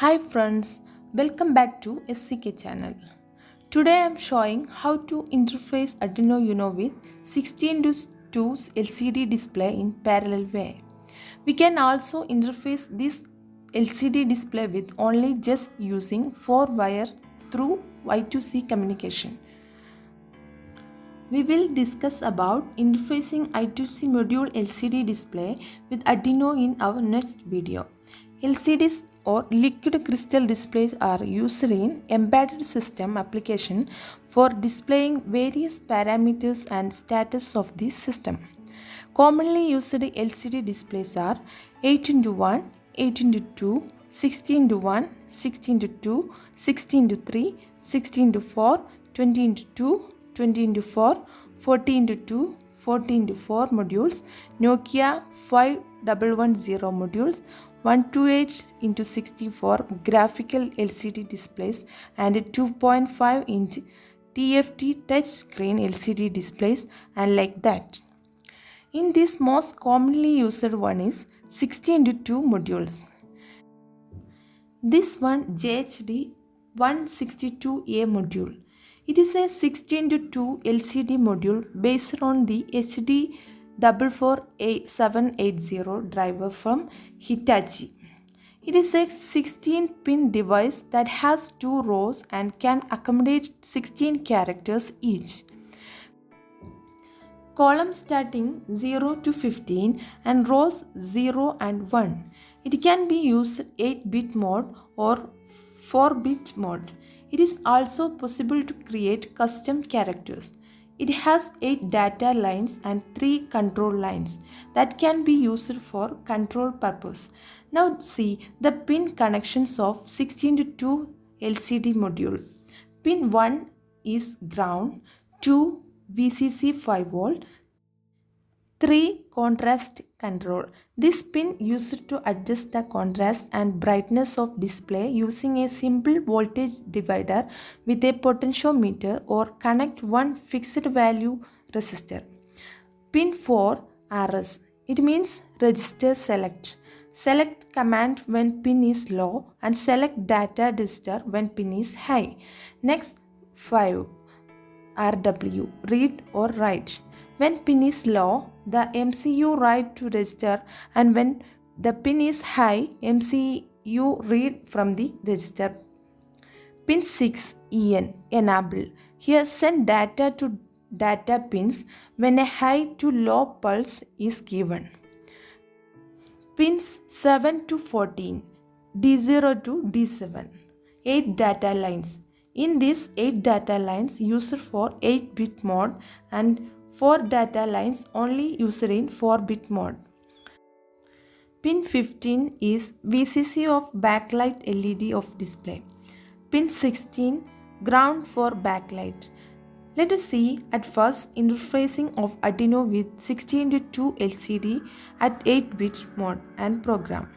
Hi friends, welcome back to SekChannel. Today I am showing how to interface Arduino Uno with 16:2 LCD display in parallel way. We can also interface this LCD display with only just using 4 wire through I2C communication. We will discuss about interfacing I2C module LCD display with Arduino in our next video. LCDs or liquid crystal displays are used in embedded system application for displaying various parameters and status of the system. Commonly used LCD displays are 8x1, 8x2, 16x1, 16x2, 16x3, 16x4, 20x2, 20x4, 40x2, 40x4 modules, Nokia 5110 modules, 128x64 graphical LCD displays and 2.5-inch TFT touchscreen LCD displays and like that. In this, most commonly used one is 16x2 modules. This one JHD 162A module. It is a 16x2 LCD module based on the HD 44780 driver from Hitachi. It is a 16-pin device that has 2 rows and can accommodate 16 characters each. Columns starting 0 to 15 and rows 0 and 1. It can be used 8-bit mode or 4-bit mode. It is also possible to create custom characters. It has 8 data lines and 3 control lines that can be used for control purpose. Now see the pin connections of 16x2 LCD module. Pin 1 is ground, 2 VCC 5V, 3 contrast control. This pin used to adjust the contrast and brightness of display using a simple voltage divider with a potentiometer or connect one fixed value resistor. Pin 4 RS. It means register select. Select command when pin is low and select data register when pin is high. Next 5 RW, read or write. When pin is low, the MCU write to register, and when the pin is high, MCU read from the register. Pin 6 EN, enable. Here send data to data pins when a high to low pulse is given. Pins 7 to 14, D0 to D7, 8 data lines. In these 8 data lines used for 8-bit mode and 4 data lines only used in 4-bit mode. Pin 15 is VCC of backlight LED of display. Pin 16 ground for backlight. Let us see at first interfacing of Arduino with 16x2 LCD at 8-bit mode and program.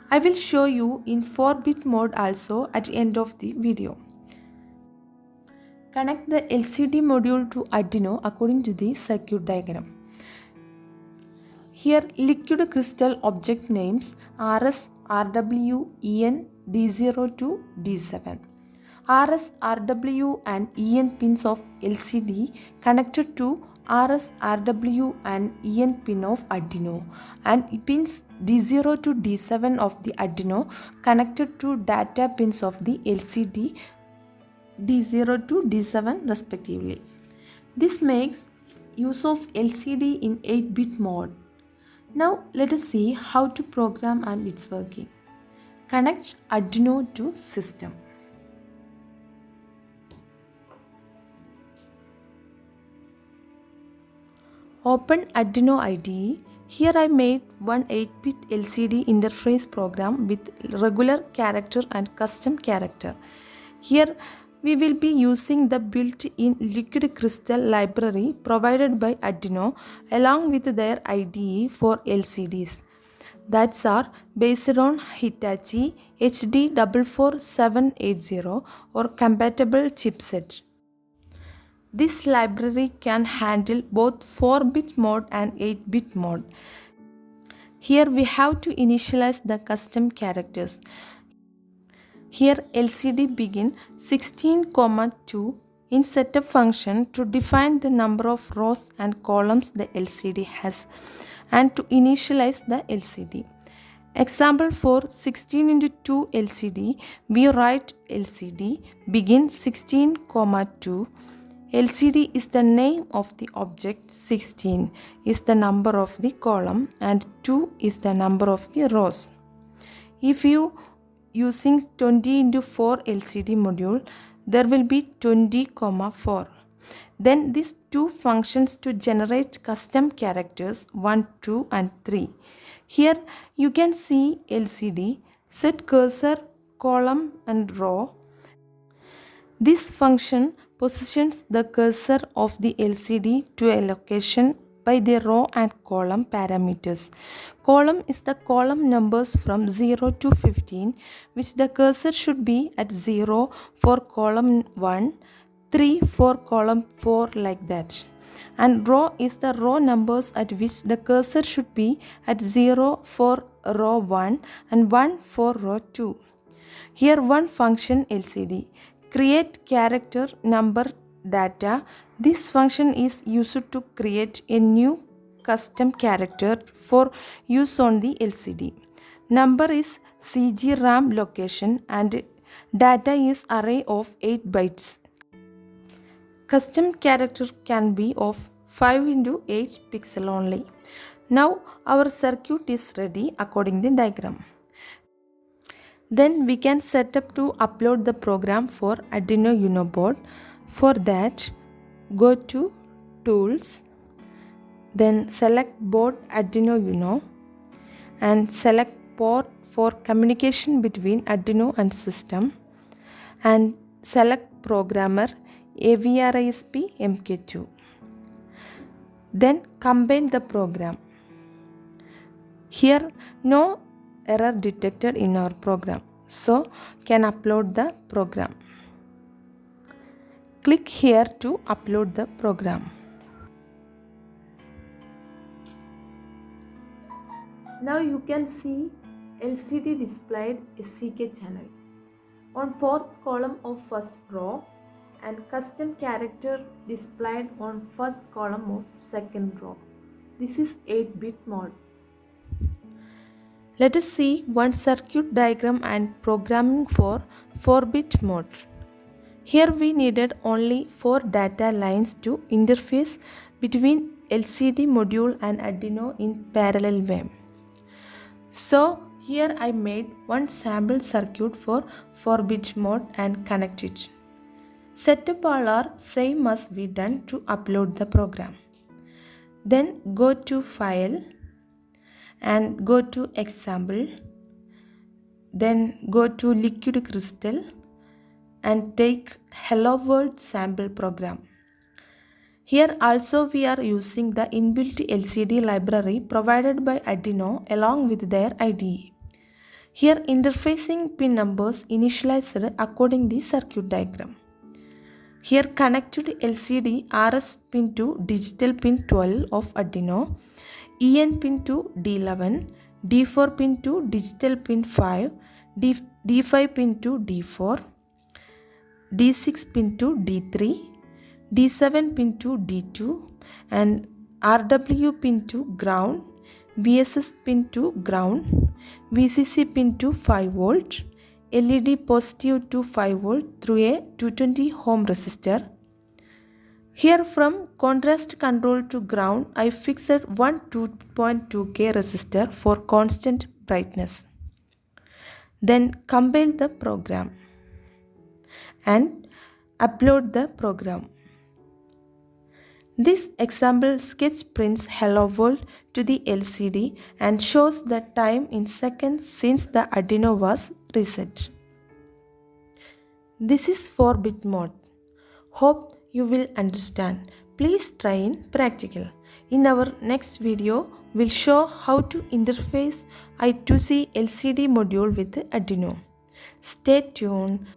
I will show you in 4-bit mode also at the end of the video. Connect the LCD module to Arduino according to the circuit diagram. Here liquid crystal object names RS, RW, EN, D0 to D7. RS, RW and EN pins of LCD connected to RS, RW and EN pin of Arduino, and pins D0 to D7 of the Arduino connected to data pins of the LCD D0 to D7 respectively. This makes use of LCD in 8-bit mode. Now let us see how to program and its working. Connect Arduino to system. Open Arduino IDE. Here I made one 8-bit LCD interface program with regular character and custom character. Here we will be using the built-in liquid crystal library provided by Arduino along with their IDE for LCDs. That are based on Hitachi HD 44780 or compatible chipset. This library can handle both 4-bit mode and 8-bit mode. Here we have to initialize the custom characters. Here LCD begin 16,2 in setup function to define the number of rows and columns the LCD has and to initialize the LCD. Example for 16 into 2 LCD, we write LCD begin 16,2. LCD is the name of the object, 16 is the number of the column and 2 is the number of the rows. If you using 20 into 4 LCD module, there will be 20,4. Then these two functions to generate custom characters 1, 2 and 3. Here you can see LCD, set cursor, column and row. This function positions the cursor of the LCD to a location by the row and column parameters. Column is the column numbers from 0 to 15, which the cursor should be at 0 for column 1, 3 for column 4 like that. And row is the row numbers at which the cursor should be at 0 for row 1 and 1 for row 2. Here one function LCD, create character number data. This function is used to create a new custom character for use on the LCD. Number is CG RAM location and data is array of 8 bytes. Custom character can be of 5 into 8 pixel only. Now our circuit is ready according to the diagram. Then we can set up to upload the program for Arduino Uno board. For that, go to Tools, then select Board Arduino Uno and select port for communication between Arduino and system and select Programmer AVRISP MK2. Then compile the program. Here no error detected in our program, so can upload the program. Click here to upload the program. Now you can see LCD displayed SekChannel on fourth column of first row and custom character displayed on first column of second row. This is 8-bit mode. Let us see one circuit diagram and programming for 4-bit mode. Here we needed only 4 data lines to interface between LCD module and Arduino in parallel way. So here I made one sample circuit for 4-bit mode and connect it. Setup all are same as we done to upload the program. Then go to File and go to Example. Then go to Liquid Crystal and take Hello World sample program. Here also we are using the inbuilt LCD library provided by Arduino along with their IDE. Here interfacing pin numbers initialized according to the circuit diagram. Here connected LCD RS pin to digital pin 12 of Arduino, EN pin to D11, D4 pin to digital pin 5, D5 pin to D4, D6 pin to D3, D7 pin to D2 and RW pin to ground, VSS pin to ground, VCC pin to 5 volt, LED positive to 5 volt through a 220 ohm resistor. Here from contrast control to ground, I fixed one 2.2K resistor for constant brightness. Then compile the program and upload the program. This example sketch prints Hello World to the LCD and shows the time in seconds since the Arduino was reset. This is 4-bit mode. Hope you will understand. Please try in practical. In our next video, we'll show how to interface I2C LCD module with Arduino. Stay tuned.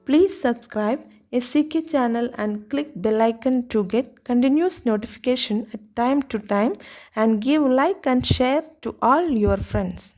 Please subscribe SekChannel and click bell icon to get continuous notification at time to time and give like and share to all your friends.